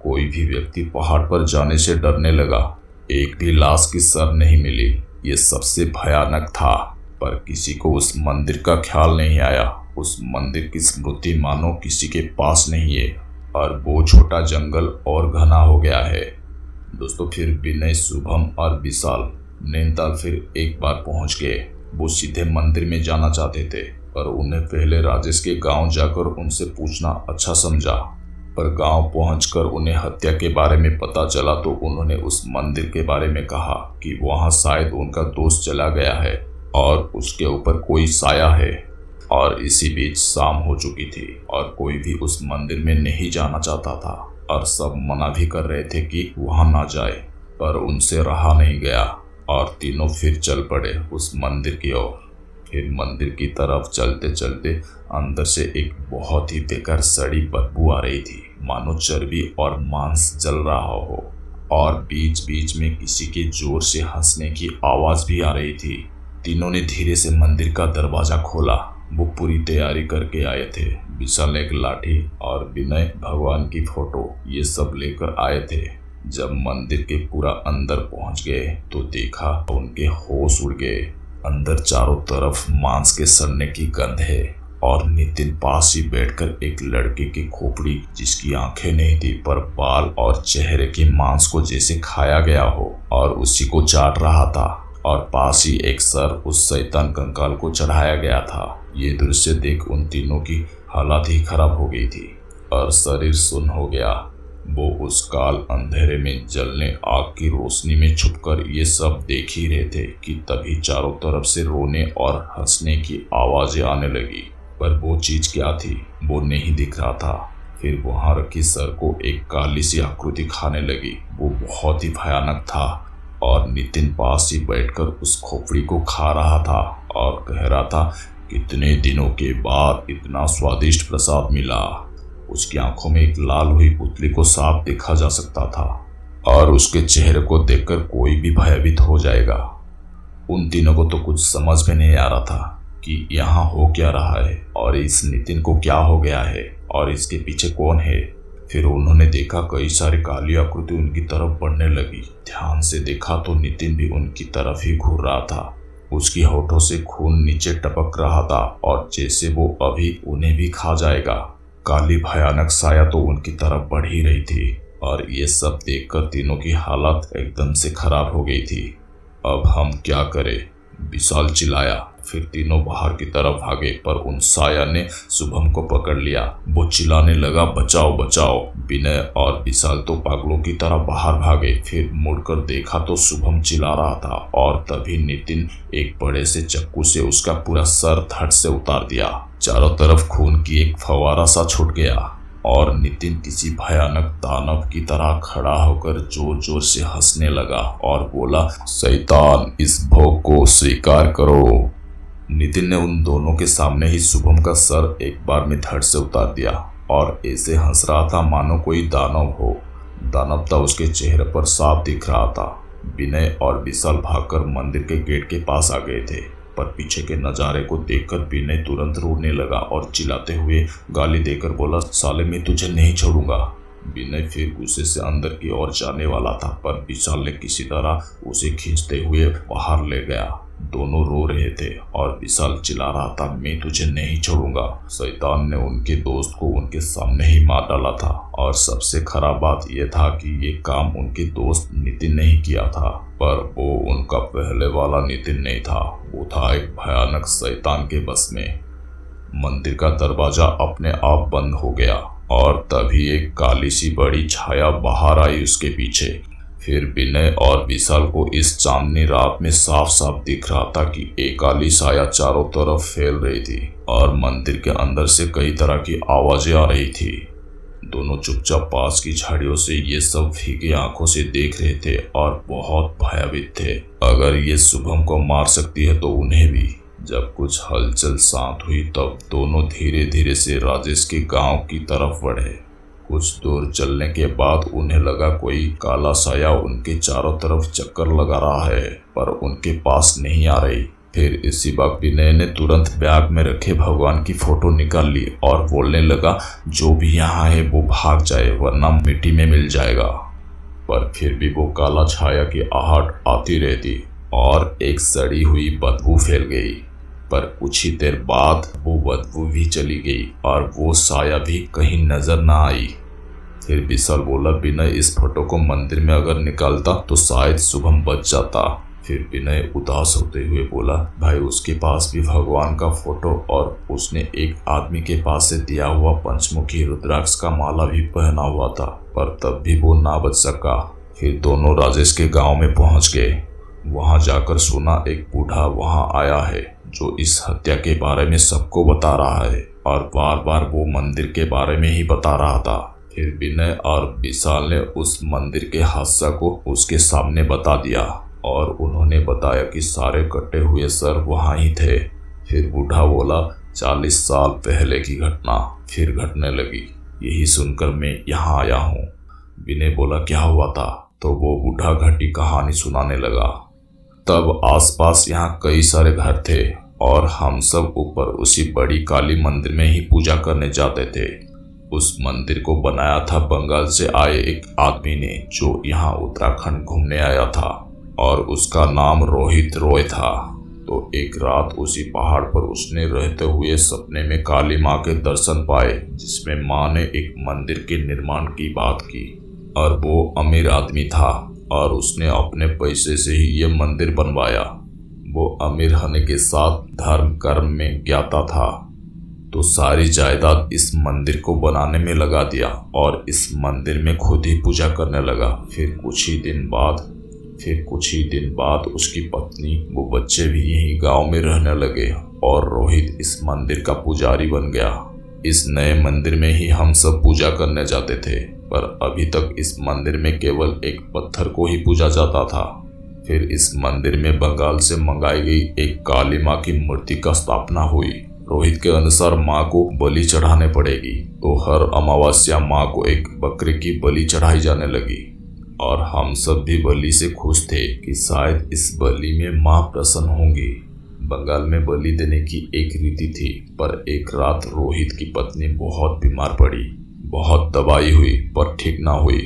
कोई भी व्यक्ति पहाड़ पर जाने से डरने लगा। एक भी लाश की सर नहीं मिली। ये सबसे भयानक था पर किसी को उस मंदिर का ख्याल नहीं आया। उस मंदिर की स्मृति मानो किसी के पास नहीं है और वो छोटा जंगल और घना हो गया है। दोस्तों फिर विनय, शुभम और विशाल नैनीताल फिर एक बार पहुंच गए। वो सीधे मंदिर में जाना चाहते थे पर उन्हें पहले राजेश के गांव जाकर उनसे पूछना अच्छा समझा। पर गांव पहुंचकर उन्हें हत्या के बारे में पता चला तो उन्होंने उस मंदिर के बारे में कहा कि वहां शायद उनका दोस्त चला गया है और उसके ऊपर कोई साया है। और इसी बीच शाम हो चुकी थी और कोई भी उस मंदिर में नहीं जाना चाहता था और सब मना भी कर रहे थे कि वहां ना जाए। पर उनसे रहा नहीं गया और तीनों फिर चल पड़े उस मंदिर की ओर। फिर मंदिर की तरफ चलते चलते अंदर से एक बहुत ही बेकार सड़ी बदबू आ रही थी, मानो चर्बी और मांस जल रहा हो और बीच बीच में किसी के जोर से हंसने की आवाज भी आ रही थी। तीनों ने धीरे से मंदिर का दरवाजा खोला। वो पूरी तैयारी करके आए थे। विशाल ने एक लाठी और विनय भगवान की फोटो ये सब लेकर आए थे। जब मंदिर के पूरा अंदर पहुंच गए तो देखा उनके होश उड़ गए। अंदर चारों तरफ मांस के सड़ने की गंध है और नितिन पास ही बैठकर एक लड़के की खोपड़ी, जिसकी आंखें नहीं थी पर बाल और चेहरे के मांस को जैसे खाया गया हो, और उसी को चाट रहा था। और पास ही एक सर उस शैतान कंकाल को चढ़ाया गया था। ये दृश्य देख उन तीनों की हालत ही खराब हो गई थी और शरीर सुन्न हो गया। वो उस काल अंधेरे में जलने आग की रोशनी में छुपकर ये सब देख ही रहे थे कि तभी चारों तरफ से रोने और हंसने की आवाजें आने लगी। पर वो चीज क्या थी वो नहीं दिख रहा था। फिर वहां रखी सर को एक काली सी आकृति खाने लगी। वो बहुत ही भयानक था और नितिन पास ही बैठकर उस खोपड़ी को खा रहा था और कह रहा था, कितने दिनों के बाद इतना स्वादिष्ट प्रसाद मिला। उसकी आंखों में एक लाल हुई पुतली को साफ देखा जा सकता था और उसके चेहरे को देखकर कोई भी भयभीत हो जाएगा। उन तीनों को तो कुछ समझ में नहीं आ रहा था कि यहाँ हो क्या रहा है और इस नितिन को क्या हो गया है और इसके पीछे कौन है। फिर उन्होंने देखा कई सारी काली आकृति उनकी तरफ बढ़ने लगी। ध्यान से देखा तो नितिन भी उनकी तरफ ही घूर रहा था। उसकी होठों से खून नीचे टपक रहा था और जैसे वो अभी उन्हें भी खा जाएगा। काली भयानक साया तो उनकी तरफ बढ़ ही रही थी और ये सब देखकर तीनों की हालत एकदम से खराब हो गई थी। अब हम क्या करें, विशाल चिल्लाया। फिर तीनों बाहर की तरफ भागे पर उन साया ने शुभम को पकड़ लिया। वो चिल्लाने लगा, बचाओ बचाओ। विनय और विशाल तो पागलों की तरह बाहर भागे। फिर मुड़कर देखा तो शुभम चिल्ला रहा था और तभी नितिन एक बड़े से चाकू से उसका पूरा सर धड़ से उतार दिया। चारों तरफ खून की एक फवारा सा छूट गया और नितिन किसी भयानक दानव की तरह खड़ा होकर जोर जोर से हंसने लगा और बोला, शैतान, इस भोग को स्वीकार करो। नितिन ने उन दोनों के सामने ही शुभम का सर एक बार में धड़ से उतार दिया और ऐसे हंस रहा था मानो कोई दानव हो। दानवता उसके चेहरे पर साफ दिख रहा था। विनय और विशाल भागकर मंदिर के गेट के पास आ गए थे पर पीछे के नजारे को देखकर विनय तुरंत रोने लगा और चिल्लाते हुए गाली देकर बोला, साले मैं तुझे नहीं छोड़ूंगा। विनय फिर गुस्से से अंदर की ओर जाने वाला था पर विशाल ने किसी तरह उसे खींचते हुए बाहर ले गया। दोनों रो रहे थे और विशाल चिल्ला रहा था, मैं तुझे नहीं छोड़ूंगा। शैतान ने उनके दोस्त को उनके सामने ही मार डाला था और सबसे खराब बात यह था कि ये काम उनके दोस्त नितिन ने ही किया था। पर वो उनका पहले वाला नितिन नहीं था, वो था एक भयानक शैतान के बस में। मंदिर का दरवाजा अपने आप बंद हो गया और तभी एक काली सी बड़ी छाया बाहर आई उसके पीछे। फिर विनय और विशाल को इस चांदनी रात में साफ साफ दिख रहा था कि एक काली साया चारों तरफ फैल रही थी और मंदिर के अंदर से कई तरह की आवाजें आ रही थी। दोनों चुपचाप पास की झाड़ियों से ये सब भीगी आंखों से देख रहे थे और बहुत भयभीत थे। अगर ये शुभम को मार सकती है तो उन्हें भी। जब कुछ हलचल शांत हुई तब दोनों धीरे धीरे से राजेश के गांव की तरफ बढ़े। कुछ दूर चलने के बाद उन्हें लगा कोई काला साया उनके चारों तरफ चक्कर लगा रहा है पर उनके पास नहीं आ रही। फिर इसी वक्त विनय ने तुरंत बैग में रखे भगवान की फोटो निकाल ली और बोलने लगा, जो भी यहाँ है वो भाग जाए वरना मिट्टी में मिल जाएगा। पर फिर भी वो काला छाया की आहट आती रहती और एक सड़ी हुई बदबू फैल गई। पर कुछ ही देर बाद वो बदबू भी चली गई और वो साया भी कहीं नजर न आई। फिर विशाल बोला, विनय इस फोटो को मंदिर में अगर निकालता तो शायद शुभम बच जाता। फिर विनय उदास होते हुए बोला, भाई उसके पास भी भगवान का फोटो और उसने एक आदमी के पास से दिया हुआ पंचमुखी रुद्राक्ष का माला भी पहना हुआ था पर तब भी वो ना बच सका। फिर दोनों राजेश के गांव में पहुंच गए। वहां जाकर सुना एक बूढ़ा वहां आया है जो इस हत्या के बारे में सबको बता रहा है और बार बार वो मंदिर के बारे में ही बता रहा था। फिर विनय और विशाल ने उस मंदिर के हादसा को उसके सामने बता दिया और उन्होंने बताया कि सारे कटे हुए सर वहाँ ही थे। फिर बूढ़ा बोला, 40 साल पहले की घटना फिर घटने लगी, यही सुनकर मैं यहाँ आया हूँ। विनय बोला, क्या हुआ था? तो वो बूढ़ा घटी कहानी सुनाने लगा। तब आसपास यहाँ कई सारे घर थे और हम सब ऊपर उसी बड़ी काली मंदिर में ही पूजा करने जाते थे। उस मंदिर को बनाया था बंगाल से आए एक आदमी ने जो यहाँ उत्तराखंड घूमने आया था और उसका नाम रोहित रॉय था। तो एक रात उसी पहाड़ पर उसने रहते हुए सपने में काली माँ के दर्शन पाए, जिसमें माँ ने एक मंदिर के निर्माण की बात की। और वो अमीर आदमी था और उसने अपने पैसे से ही ये मंदिर बनवाया। वो अमीर होने के साथ धर्म कर्म में ज्ञाता था, तो सारी जायदाद इस मंदिर को बनाने में लगा दिया और इस मंदिर में खुद ही पूजा करने लगा। फिर कुछ ही दिन बाद उसकी पत्नी वो बच्चे भी यही गांव में रहने लगे और रोहित इस मंदिर का पुजारी बन गया। इस नए मंदिर में ही हम सब पूजा करने जाते थे, पर अभी तक इस मंदिर में केवल एक पत्थर को ही पूजा जाता था। फिर इस मंदिर में बंगाल से मंगाई गई एक काली माँ की मूर्ति का स्थापना हुई। रोहित के अनुसार माँ को बलि चढ़ाने पड़ेगी, तो हर अमावस्या माँ को एक बकरे की बलि चढ़ाई जाने लगी और हम सब भी बलि से खुश थे कि शायद इस बलि में माँ प्रसन्न होंगी। बंगाल में बलि देने की एक रीति थी, पर एक रात रोहित की पत्नी बहुत बीमार पड़ी। बहुत दवाई हुई पर ठीक ना हुई।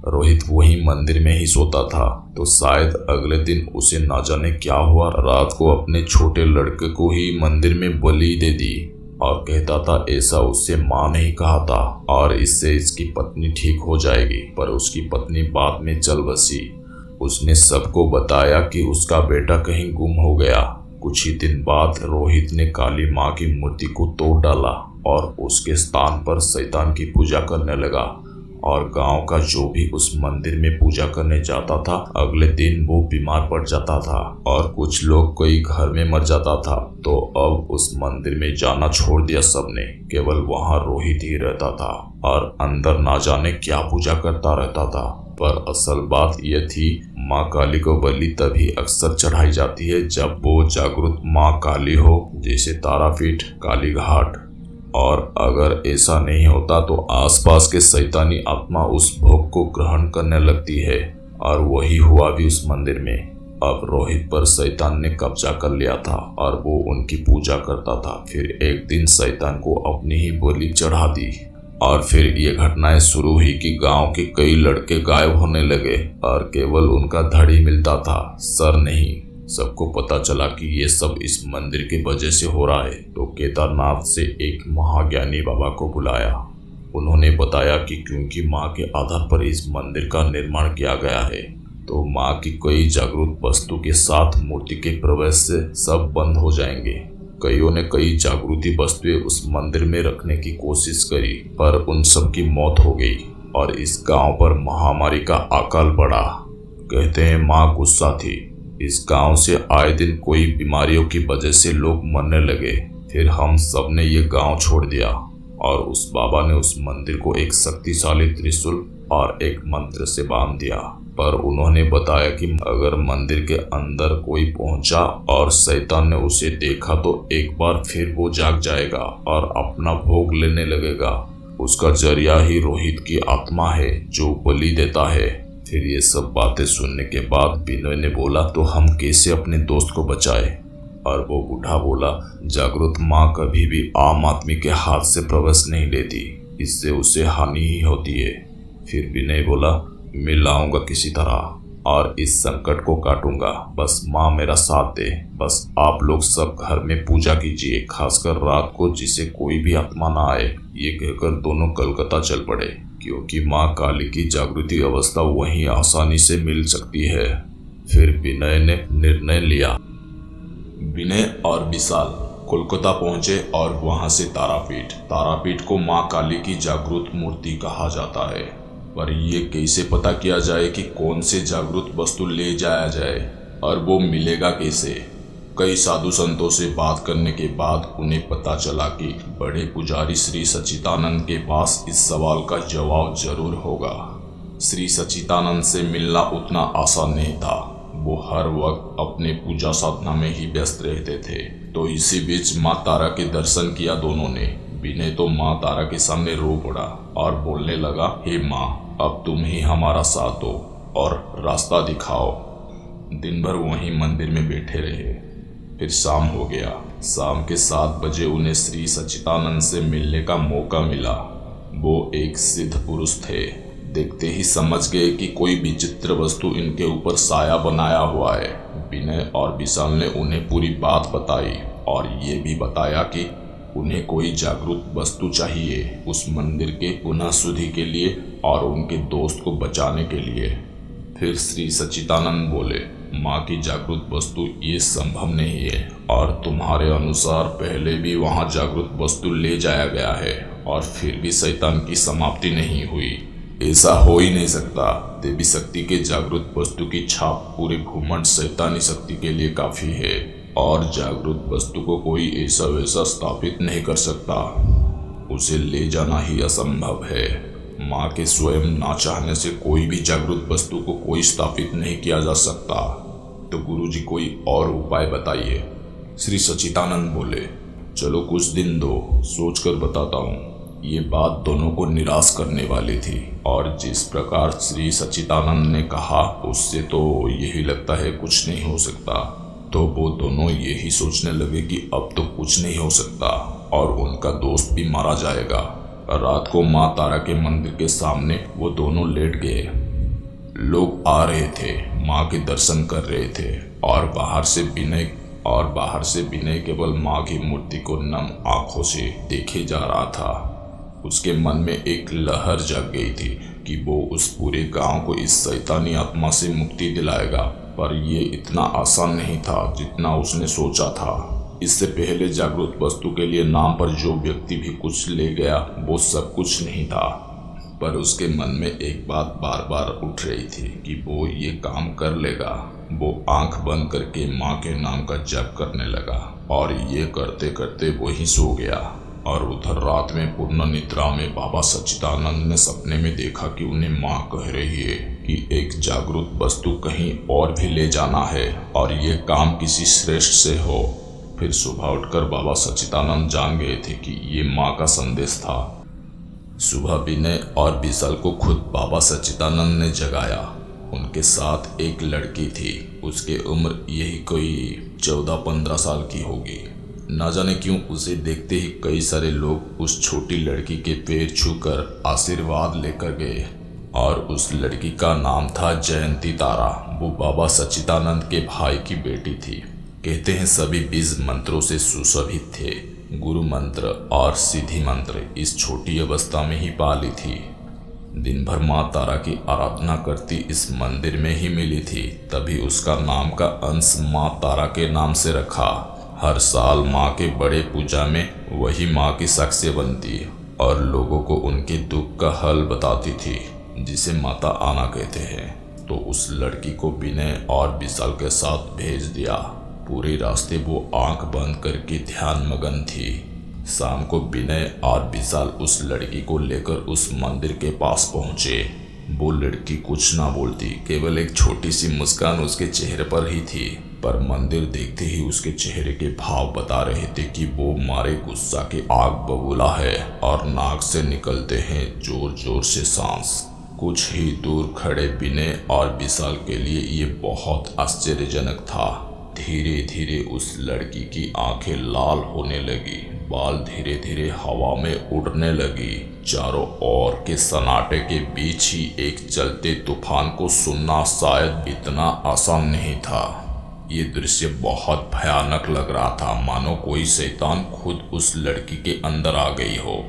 रोहित वही मंदिर में ही सोता था, तो शायद अगले दिन उसे ना जाने क्या हुआ, रात को अपने छोटे लड़के को ही मंदिर में बलि दे दी और कहता था ऐसा उससे माँ ने कहा था और इससे इसकी पत्नी ठीक हो जाएगी। पर उसकी पत्नी बाद में चल बसी। उसने सबको बताया कि उसका बेटा कहीं गुम हो गया। कुछ ही दिन बाद रोहित ने काली माँ की मूर्ति को तोड़ डाला और उसके स्थान पर शैतान की पूजा करने लगा और गांव का जो भी उस मंदिर में पूजा करने जाता था, अगले दिन वो बीमार पड़ जाता था और कुछ लोग कोई घर में मर जाता था। तो अब उस मंदिर में जाना छोड़ दिया सबने, केवल वहां रोहित ही रहता था और अंदर ना जाने क्या पूजा करता रहता था। पर असल बात यह थी, माँ काली को बलि तभी अक्सर चढ़ाई जाती है जब वो जागृत माँ काली हो, जैसे तारापीठ, काली घाट। और अगर ऐसा नहीं होता तो आसपास के शैतानी आत्मा उस भोग को ग्रहण करने लगती है और वही हुआ भी उस मंदिर में। अब रोहित पर शैतान ने कब्जा कर लिया था और वो उनकी पूजा करता था। फिर एक दिन शैतान को अपनी ही बलि चढ़ा दी और फिर ये घटनाएं शुरू हुई कि गांव के कई लड़के गायब होने लगे और केवल उनका धड़ ही मिलता था, सर नहीं। सबको पता चला कि ये सब इस मंदिर के वजह से हो रहा है, तो केदारनाथ से एक महाज्ञानी बाबा को बुलाया। उन्होंने बताया कि क्योंकि माँ के आधार पर इस मंदिर का निर्माण किया गया है, तो माँ की कई जागृत वस्तु के साथ मूर्ति के प्रवेश से सब बंद हो जाएंगे। कईयों ने कई जागृति वस्तुएं उस मंदिर में रखने की कोशिश करी, पर उन सब की मौत हो गई और इस गांव पर महामारी का अकाल पड़ा। कहते हैं माँ गुस्सा थी। इस गांव से आए दिन कोई बीमारियों की वजह से लोग मरने लगे। फिर हम सब ने ये गांव छोड़ दिया और उस बाबा ने उस मंदिर को एक शक्तिशाली त्रिशूल और एक मंत्र से बांध दिया। पर उन्होंने बताया कि अगर मंदिर के अंदर कोई पहुंचा और शैतान ने उसे देखा तो एक बार फिर वो जाग जाएगा और अपना भोग लेने लगेगा। उसका जरिया ही रोहित की आत्मा है जो बलि देता है। फिर ये सब बातें सुनने के बाद विनय ने बोला, तो हम कैसे अपने दोस्त को बचाए? और वो बूढ़ा बोला, जागृत माँ कभी भी आम आदमी के हाथ से प्रवेश नहीं लेती, इससे उसे हानि ही होती है। फिर विनय बोला, मैं लाऊंगा किसी तरह और इस संकट को काटूंगा, बस माँ मेरा साथ दे। बस आप लोग सब घर में पूजा कीजिए, खासकर रात को, जिसे कोई भी आत्मा ना आए। ये कहकर दोनों कलकत्ता चल पड़े, क्योंकि माँ काली की जागृति अवस्था वहीं आसानी से मिल सकती है। फिर विनय ने निर्णय लिया। विनय और विशाल कोलकाता पहुंचे और वहां से तारापीठ को माँ काली की जागृत मूर्ति कहा जाता है। पर यह कैसे पता किया जाए कि कौन से जागृत वस्तु ले जाया जाए और वो मिलेगा कैसे? कई साधु संतों से बात करने के बाद उन्हें पता चला कि बड़े पुजारी श्री सच्चिदानंद के पास इस सवाल का जवाब जरूर होगा। श्री सच्चिदानंद से मिलना उतना आसान नहीं था। वो हर वक्त अपने पूजा साधना में ही व्यस्त रहते थे। तो इसी बीच माँ तारा के दर्शन किया दोनों ने। विनय तो माँ तारा के सामने रो पड़ा और बोलने लगा, हे माँ, अब तुम ही हमारा साथ दो और रास्ता दिखाओ। दिन भर वहीं मंदिर में बैठे रहे। फिर शाम हो गया। शाम के 7 बजे उन्हें श्री सच्चिदानंद से मिलने का मौका मिला। वो एक सिद्ध पुरुष थे देखते ही समझ गए कि कोई विचित्र वस्तु इनके ऊपर साया बनाया हुआ है। विनय और विशाल ने उन्हें पूरी बात बताई और ये भी बताया कि उन्हें कोई जागरूक वस्तु चाहिए उस मंदिर के पुनः शुद्धि के लिए और उनके दोस्त को बचाने के लिए। फिर श्री सच्चिदानंद बोले, माँ की जागरूक वस्तु ये संभव नहीं है और तुम्हारे अनुसार पहले भी वहाँ जागरूक वस्तु ले जाया गया है और फिर भी शैतान की समाप्ति नहीं हुई। ऐसा हो ही नहीं सकता। देवी शक्ति के जागरूक वस्तु की छाप पूरे घुमंड शैतानी शक्ति के लिए काफी है और जागरूक वस्तु को कोई ऐसा वैसा स्थापित नहीं कर सकता। उसे ले जाना ही असंभव है। माँ के स्वयं ना चाहने से कोई भी जागरूक वस्तु को कोई स्थापित नहीं किया जा सकता। तो गुरुजी कोई और उपाय बताइए। श्री सच्चिदानंद बोले, चलो कुछ दिन दो, सोचकर बताता हूँ। ये बात दोनों को निराश करने वाली थी और जिस प्रकार श्री सच्चिदानंद ने कहा उससे तो यही लगता है कुछ नहीं हो सकता। तो वो दोनों यही सोचने लगे कि अब तो कुछ नहीं हो सकता और उनका दोस्त भी मारा जाएगा। रात को माँ तारा के मंदिर के सामने वो दोनों लेट गए। लोग आ रहे थे, माँ के दर्शन कर रहे थे और बाहर से विनय केवल माँ की मूर्ति को नम आंखों से देखे जा रहा था। उसके मन में एक लहर जग गई थी कि वो उस पूरे गांव को इस शैतानी आत्मा से मुक्ति दिलाएगा, पर यह इतना आसान नहीं था जितना उसने सोचा था। इससे पहले जागरूक वस्तु के लिए नाम पर जो व्यक्ति भी कुछ ले गया वो सब कुछ नहीं था, पर उसके मन में एक बात बार बार उठ रही थी कि वो ये काम कर लेगा। वो आंख बंद करके माँ के नाम का जप करने लगा और ये करते करते वो ही सो गया। और उधर रात में पूर्ण निद्रा में बाबा सच्चिदानंद ने सपने में देखा कि उन्हें माँ कह रही है कि एक जागरूक वस्तु कहीं और भी ले जाना है और ये काम किसी श्रेष्ठ से हो। फिर सुबह उठकर बाबा सच्चिदानंद जान गए थे कि ये माँ का संदेश था। सुबह विनय और विशाल को खुद बाबा सच्चिदानंद ने जगाया। उनके साथ एक लड़की थी, उसकी उम्र यही कोई 14-15 साल की होगी। न जाने क्यों उसे देखते ही कई सारे लोग उस छोटी लड़की के पैर छूकर आशीर्वाद लेकर गए और उस लड़की का नाम था जयंती तारा। वो बाबा सच्चिदानंद के भाई की बेटी थी। कहते हैं सभी 20 मंत्रों से सुशोभित थे। गुरु मंत्र और सिद्धि मंत्र इस छोटी अवस्था में ही पाली थी। दिन भर माँ तारा की आराधना करती इस मंदिर में ही मिली थी, तभी उसका नाम का अंश माँ तारा के नाम से रखा। हर साल माँ के बड़े पूजा में वही माँ की साक्षी बनती और लोगों को उनके दुख का हल बताती थी, जिसे माता आना कहते हैं। तो उस लड़की को विनय और विशाल के साथ भेज दिया। पूरे रास्ते वो आंख बंद करके ध्यान मगन थी। शाम को विनय और विशाल उस लड़की को लेकर उस मंदिर के पास पहुंचे। वो लड़की कुछ ना बोलती, केवल एक छोटी सी मुस्कान उसके चेहरे पर ही थी, पर मंदिर देखते ही उसके चेहरे के भाव बता रहे थे कि वो मारे गुस्सा के आग बबूला है और नाक से निकलते हैं जोर जोर से सांस। कुछ ही दूर खड़े विनय और विशाल के लिए ये बहुत आश्चर्यजनक था। धीरे धीरे उस लड़की की आंखें लाल होने लगी, बाल धीरे धीरे हवा में उड़ने लगी। चारों ओर के सन्नाटे के बीच ही एक चलते तूफान को सुनना शायद इतना आसान नहीं था। ये दृश्य बहुत भयानक लग रहा था, मानो कोई शैतान खुद उस लड़की के अंदर आ गई हो।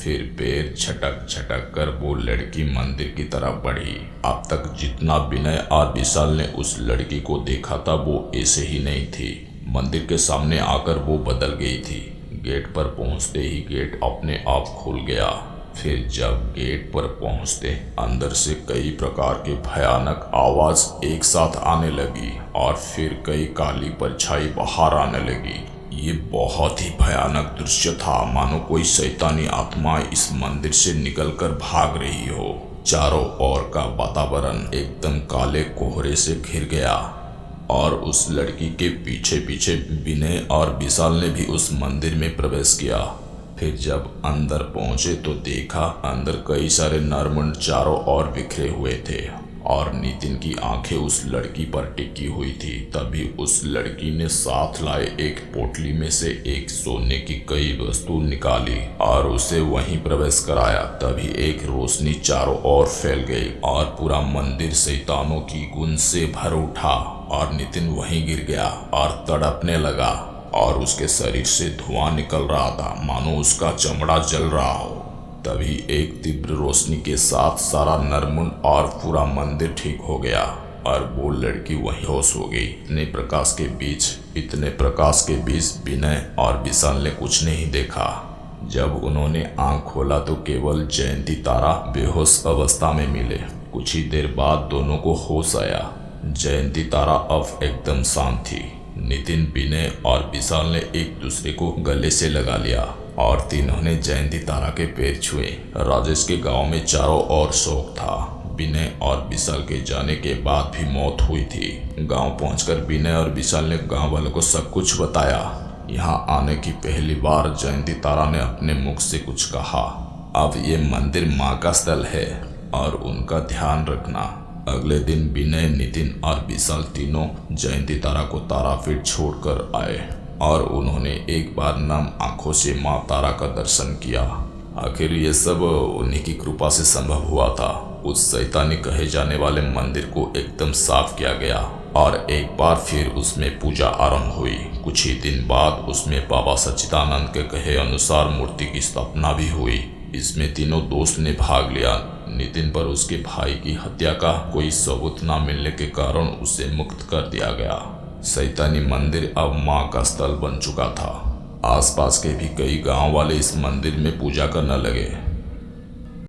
फिर पैर छटक छटक कर वो लड़की मंदिर की तरफ बढ़ी। अब तक जितना विनय और विशाल ने उस लड़की को देखा था वो ऐसे ही नहीं थी। मंदिर के सामने आकर वो बदल गई थी। गेट पर पहुंचते ही गेट अपने आप खुल गया। फिर जब गेट पर पहुंचते अंदर से कई प्रकार के भयानक आवाज एक साथ आने लगी और फिर कई काली परछाई बाहर आने लगी। ये बहुत ही भयानक दृश्य था, मानो कोई शैतानी आत्मा इस मंदिर से निकलकर भाग रही हो। चारों ओर का वातावरण एकदम काले कोहरे से घिर गया और उस लड़की के पीछे पीछे विनय और विशाल ने भी उस मंदिर में प्रवेश किया। फिर जब अंदर पहुंचे तो देखा अंदर कई सारे नरमुंड चारों ओर बिखरे हुए थे और नितिन की आंखें उस लड़की पर टिकी हुई थी। तभी उस लड़की ने साथ लाए एक पोटली में से एक सोने की कई वस्तु निकाली और उसे वहीं प्रवेश कराया। तभी एक रोशनी चारों ओर फैल गई और पूरा मंदिर शैतानों की गूंज से भर उठा और नितिन वहीं गिर गया और तड़पने लगा और उसके शरीर से धुआं निकल रहा था, मानो उसका चमड़ा जल रहा हो। तभी एक तीव्र रोशनी के साथ सारा नरमुंड और पूरा मंदिर ठीक हो गया और वो लड़की वहीं होश हो गई। इतने प्रकाश के बीच विनय और विशाल ने कुछ नहीं देखा। जब उन्होंने आंख खोला तो केवल जयंती तारा बेहोश अवस्था में मिले। कुछ ही देर बाद दोनों को होश आया। जयंती तारा अब एकदम शांत थी। नितिन, विनय और विशाल ने एक दूसरे को गले से लगा लिया और तीनों ने जयंती तारा के पैर छुए। राजेश के गांव में चारों ओर शोक था। विनय और विशाल के जाने के बाद भी मौत हुई थी। गांव पहुंचकर विनय और विशाल ने गांव वालों को सब कुछ बताया। यहाँ आने की पहली बार जयंती तारा ने अपने मुख से कुछ कहा। अब ये मंदिर माँ का स्थल है और उनका ध्यान रखना। अगले दिन विनय, नितिन और विशाल तीनों जयंती तारा को तारापीठ छोड़कर आए और उन्होंने एक बार नम आंखों से माँ तारा का दर्शन किया। आखिर ये सब उन्हीं की कृपा से संभव हुआ था। उस शैतानी कहे जाने वाले मंदिर को एकदम साफ किया गया और एक बार फिर उसमें पूजा आरंभ हुई। कुछ ही दिन बाद उसमें बाबा सच्चिदानंद के कहे अनुसार मूर्ति की स्थापना भी हुई। इसमें तीनों दोस्त ने भाग लिया। नितिन पर उसके भाई की हत्या का कोई सबूत न मिलने के कारण उसे मुक्त कर दिया गया। शैतानी मंदिर अब माँ का स्थल बन चुका था। आसपास के भी कई गांव वाले इस मंदिर में पूजा करने लगे।